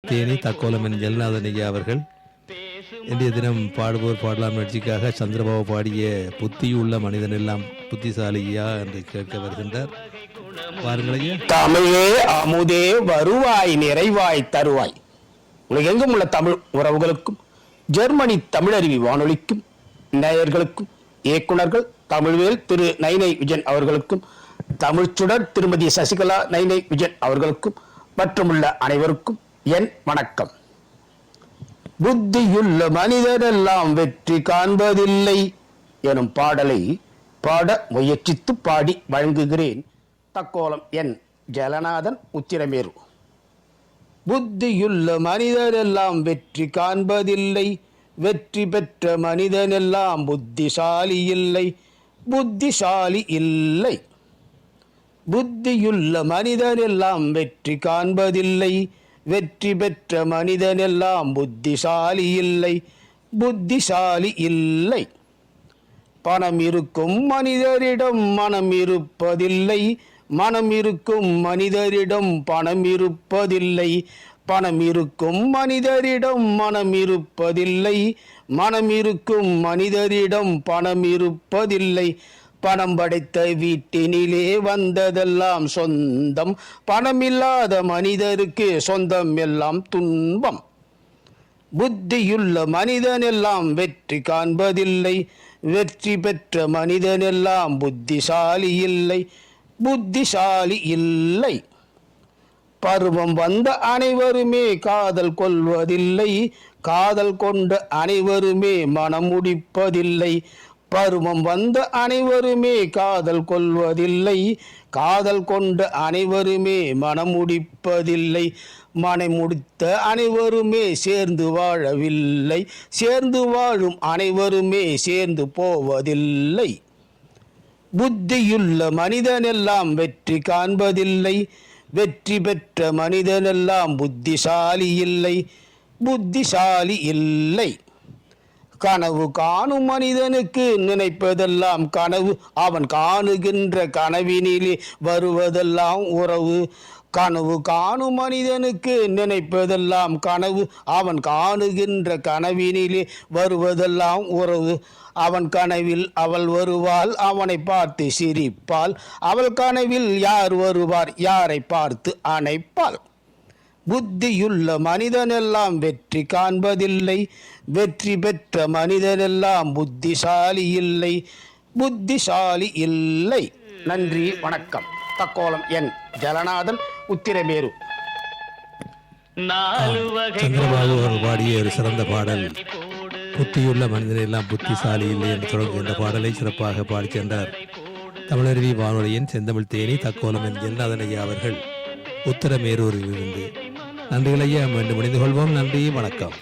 தேனி தக்கோலம் என் ஜெகநாதன் ஐயா அவர்கள் இன்றைய தினம் பாடுவோர் பாடலாம் நிகழ்ச்சிக்காக சந்திரபாபு பாடிய புத்தியுள்ள மனிதன் எல்லாம் புத்திசாலியா என்று கேட்க வருகின்றார். பாருங்களையா. தமிழே அமுதே வருவாய் நிறைவாய் தருவாய். உலகெங்கும் உள்ள தமிழ் உறவுகளுக்கும் ஜெர்மனி தமிழருவி வானொலிக்கும் நேயர்களுக்கும் இயக்குனர்கள் தமிழ்வேல் திரு நைனை விஜயன் அவர்களுக்கும் தமிழ்ச்சுடர் திருமதி சசிகலா நைனை விஜயன் அவர்களுக்கும் மற்றுமுள்ள அனைவருக்கும் என் வணக்கம். புத்தியுள்ள மனிதரெல்லாம் வெற்றி காண்பதில்லை எனும் பாடலை பாட முயற்சித்து பாடி வழங்குகிறேன். தக்கோலம் என் ஜெகநாதன் உத்திரமேரு. புத்தியுள்ள மனிதரெல்லாம் வெற்றி காண்பதில்லை, வெற்றி பெற்ற மனிதனெல்லாம் புத்திசாலி இல்லை, புத்திசாலி இல்லை. புத்தியுள்ள மனிதனெல்லாம் வெற்றி காண்பதில்லை, வெற்றி பெற்ற மனிதனெல்லாம் புத்திசாலி இல்லை, புத்திசாலி இல்லை. பணம் இருக்கும் மனிதரிடம் மனம் இருப்பதில்லை, மனம் இருக்கும் மனிதரிடம் பணம் இருப்பதில்லை, பணம் இருக்கும் மனிதரிடம் மனம் இருப்பதில்லை, மனம் இருக்கும் மனிதரிடம் பணம் இருப்பதில்லை. பணம் படைத்த வீட்டினிலே வந்ததெல்லாம் சொந்தம், பணமில்லாத மனிதருக்கு சொந்தம் எல்லாம் துன்பம். புத்தியுள்ள மனிதனெல்லாம் வெற்றி காண்பதில்லை, வெற்றி பெற்ற மனிதனெல்லாம் புத்திசாலி இல்லை, புத்திசாலி இல்லை. பருவம் வந்த அனைவருமே காதல் கொள்வதில்லை, காதல் கொண்ட அனைவருமே மனம் முடிப்பதில்லை. பருவம் வந்த அனைவருமே காதல் கொள்வதில்லை, காதல் கொண்ட அனைவருமே மனம் முடிப்பதில்லை. மனம் முடித்த அனைவருமே சேர்ந்து வாழவில்லை, சேர்ந்து வாழும் அனைவருமே சேர்ந்து போவதில்லை. புத்தியுள்ள மனிதனெல்லாம் வெற்றி காண்பதில்லை, வெற்றி பெற்ற மனிதனெல்லாம் புத்திசாலி இல்லை, புத்திசாலி இல்லை. கனவு காணும் மனிதனுக்கு நினைப்பதெல்லாம் கனவு, அவன் காணுகின்ற கனவினிலே வருவதெல்லாம் உறவு. கனவு காணும் மனிதனுக்கு நினைப்பதெல்லாம் கனவு, அவன் காணுகின்ற கனவினிலே வருவதெல்லாம் உறவு. அவன் கனவில் அவள் வருவாள், அவனை பார்த்து சிரிப்பாள், அவள் கனவில் யார் வருவார், யாரை பார்த்து அணைப்பாள். புத்தியுள்ள மனிதனெல்லாம் வெற்றி காண்பதில்லை, வெற்றி பெற்ற மனிதனெல்லாம் புத்திசாலி இல்லை, புத்திசாலி இல்லை. நன்றி, வணக்கம். தக்கோலம் என் ஜெகநாதன் உத்திரமேரு. சந்திரபாபு அவர்கள் பாடிய ஒரு சிறந்த பாடல் புத்தியுள்ள மனிதனெல்லாம் புத்திசாலி இல்லை என்று தொடங்குகின்ற பாடலை சிறப்பாக பாடி சென்றார் தமிழருவி வானொலியின் செந்தமிழ் தேனி தக்கோலம் என் ஜெகநாதன் ஐயா அவர்கள் உத்தரமேரூரில் இருந்து. நன்றிகள் ஐயா, மீண்டும் இணைந்து கொள்வோம். நன்றி, வணக்கம்.